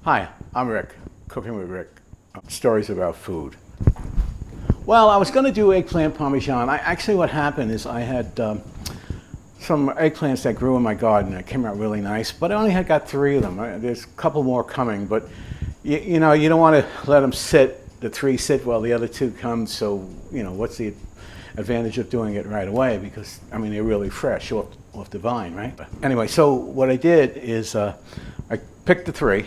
Hi, I'm Rick, Cooking with Rick. Stories about food. Well, I was going to do eggplant parmesan. Actually, what happened is I had some eggplants that grew in my garden that came out really nice, but I only had got 3 of them. There's a couple more coming, but you know, you don't want to let them sit, the 3 sit while the other 2 come, so, you know, what's the advantage of doing it right away? Because, I mean, they're really fresh off the vine, right? But anyway, so what I did is I picked the 3,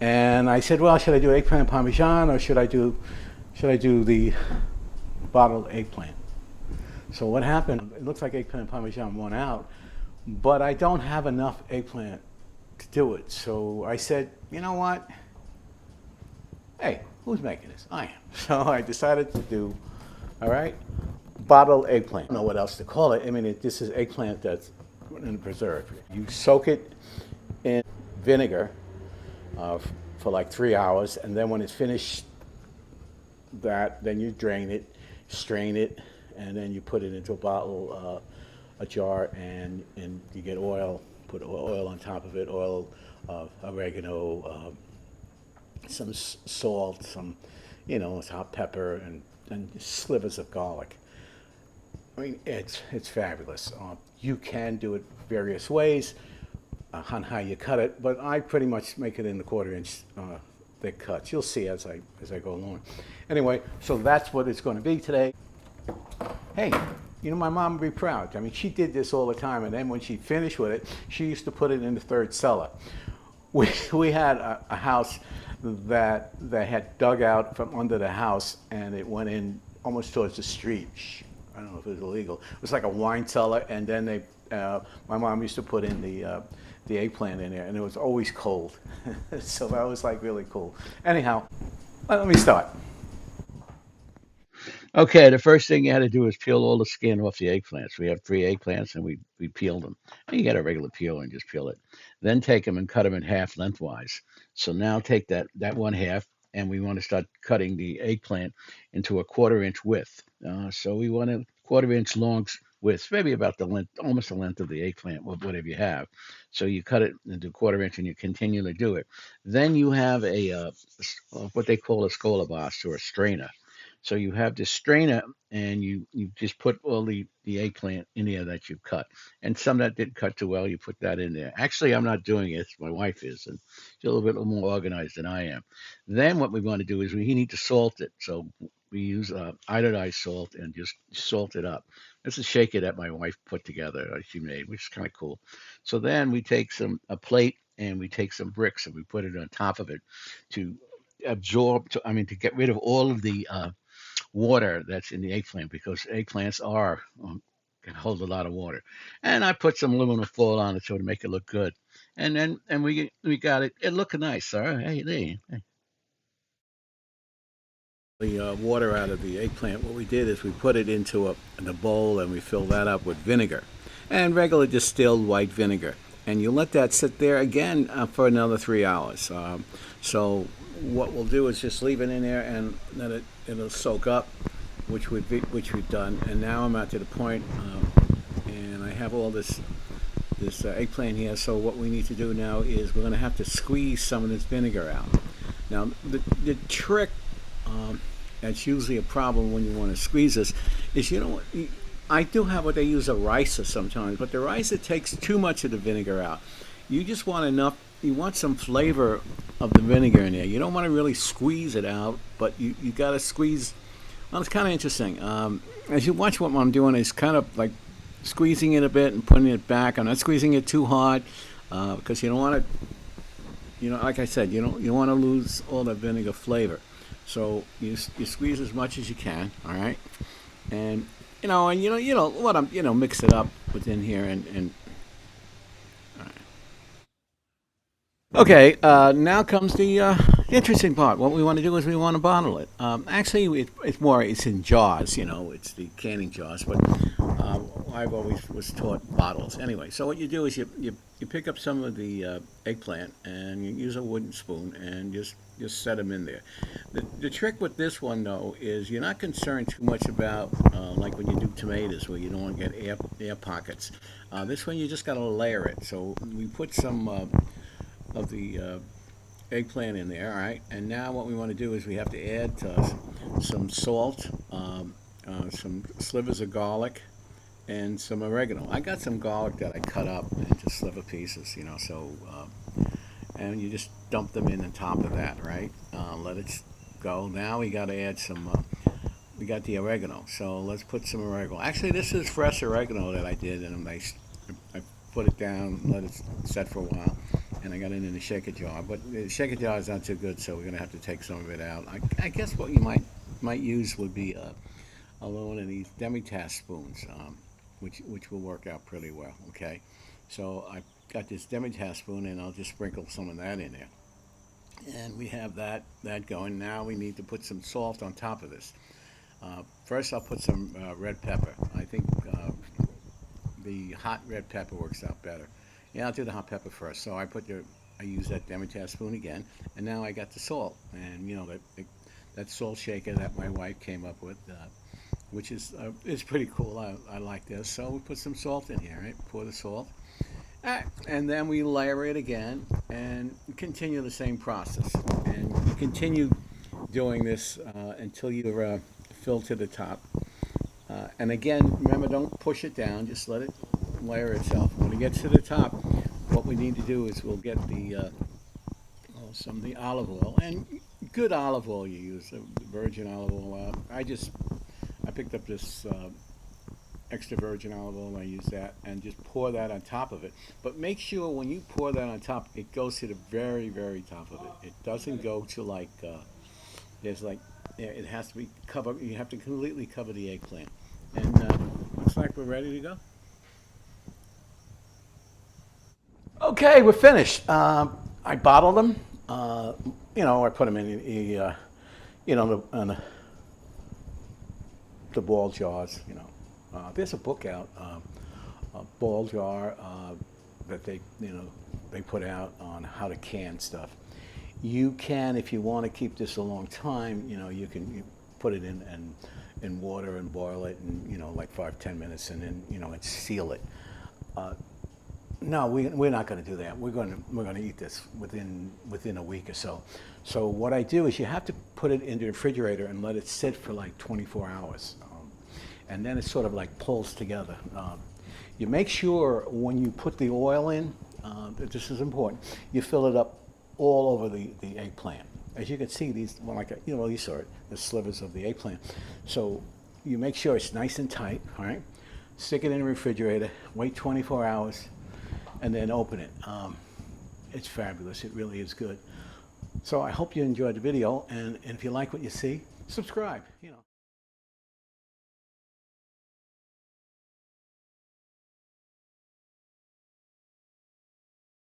and I said, well, should I do eggplant parmesan or should I do the bottled eggplant? So what happened? It looks like eggplant parmesan won out, but I don't have enough eggplant to do it. So I said, you know what? Hey, who's making this? I am. So I decided to do, all right, bottled eggplant. I don't know what else to call it. I mean, this is eggplant that's in preserve. You soak it in vinegar uh, for like 3 hours, and then when it's finished, then you drain it, strain it, and then you put it into a bottle, a jar, and you get oil. Put oil on top of it, oil, oregano, some salt, some, hot pepper, and slivers of garlic. I mean, it's fabulous. You can do it various ways on how you cut it, but I pretty much make it in the 1/4 inch thick cuts. You'll see as I go along. Anyway, so that's what it's going to be today. Hey, my mom would be proud. I mean, she did this all the time, and then when she finished with it, she used to put it in the 3rd cellar. We had a house that had dug out from under the house, and it went in almost towards the street. I don't know if it was illegal. It was like a wine cellar, and then my mom used to put in the eggplant in there, and it was always cold. So that was like really cool. Anyhow, let me start. Okay, the first thing you had to do is peel all the skin off the eggplants. We have 3 eggplants and we peeled them. And you get a regular peeler and just peel it. Then take them and cut them in half lengthwise. So now take that one half and we want to start cutting the eggplant into a 1/4 inch width. So we want a 1/4 inch long width, maybe about the length, almost the length of the eggplant, whatever you have. So you cut it into a 1/4 inch and you continue to do it. Then you have what they call a scolabos or a strainer. So you have this strainer, and you just put all the eggplant in there that you cut, and some that didn't cut too well, you put that in there. Actually, I'm not doing it; my wife is, and she's a little bit more organized than I am. Then what we want to do is we need to salt it. So we use iodized salt and just salt it up. This is shake it that my wife put together, she made, which is kind of cool. So then we take a plate and we take some bricks and we put it on top of it to to get rid of all of the water that's in the eggplant because eggplants can hold a lot of water. And I put some aluminum foil on it so to make it look good. And we got it. It looked nice. All right. Hey, there. Hey. The water out of the eggplant, what we did is we put it into a bowl and we fill that up with vinegar and regular distilled white vinegar. And you let that sit there again for another 3 hours. So what we'll do is just leave it in there and then it'll soak up, which we've done. And now I'm at to the point, and I have all this eggplant here. So what we need to do now is we're going to have to squeeze some of this vinegar out. Now the trick, that's usually a problem when you want to squeeze this, is I do have what they use a ricer sometimes, but the ricer takes too much of the vinegar out. You just want enough. You want some flavor of the vinegar in there. You don't want to really squeeze it out, but you got to squeeze. Well, it's kind of interesting. As you watch what I'm doing, is kind of like squeezing it a bit and putting it back. I'm not squeezing it too hard because you don't want to. Like I said, you don't want to lose all the vinegar flavor. So you squeeze as much as you can, all right, and what I'm mix it up within here and all right. Okay, now comes the interesting part. What we want to do is we want to bottle it. Actually, it's in jars. It's the canning jars, but I've always was taught bottles. Anyway, so what you do is you pick up some of the eggplant and you use a wooden spoon and just set them in there. The trick with this one though is you're not concerned too much about like when you do tomatoes where you don't want to get air pockets. This one you just got to layer it. So we put some of the eggplant in there, all right? And now what we want to do is we have to add some salt, some slivers of garlic, and some oregano. I got some garlic that I cut up into sliver pieces, you know, so, and you just dump them in on top of that, right? Let it go. Now we got to add some, we got the oregano, so let's put some oregano. Actually, this is fresh oregano that I did, and I put it down, let it set for a while, and I got it in a shaker jar. But the shaker jar is not too good, so we're gonna have to take some of it out. I guess what you might use would be a little one of these demi-tasse spoons, which will work out pretty well. Okay, so I got this demi-tasse spoon, and I'll just sprinkle some of that in there. And we have that going. Now we need to put some salt on top of this. First, I'll put some red pepper. I think the hot red pepper works out better. Yeah, I'll do the hot pepper first. So I use that Demitasse spoon again, and now I got the salt, and you know that salt shaker that my wife came up with, which is pretty cool. I like this. So we put some salt in here, right? Pour the salt, and then we layer it again, and continue the same process, and you continue doing this until you're filled to the top. And again, remember, don't push it down. Just let it layer itself. When it gets to the top, what we need to do is we'll get some of the olive oil, and good olive oil you use, virgin olive oil. I picked up this extra virgin olive oil. I use that and just pour that on top of it. But make sure when you pour that on top, it goes to the very, very top of it. It doesn't go to like there's like it has to be covered. You have to completely cover the eggplant. And looks like we're ready to go. Okay, we're finished. I bottled them. You know, I put them in you know, the ball jars. You know, there's a book out, a ball jar that they put out on how to can stuff. You can, if you want to keep this a long time, you know, you put it in water and boil it, and you know, like 5-10 minutes, and then you know, and seal it. No, we're not going to do that. We're going to eat this within a week or so. So what I do is you have to put it in the refrigerator and let it sit for like 24 hours, and then it sort of like pulls together. You make sure when you put the oil in, this is important, you fill it up all over the eggplant. As you can see, these, well, like you know, you saw it, the slivers of the eggplant. So you make sure it's nice and tight. All right, stick it in the refrigerator, wait 24 hours, and then open it. It's fabulous. It really is good. So I hope you enjoyed the video, and if you like what you see, subscribe. You know.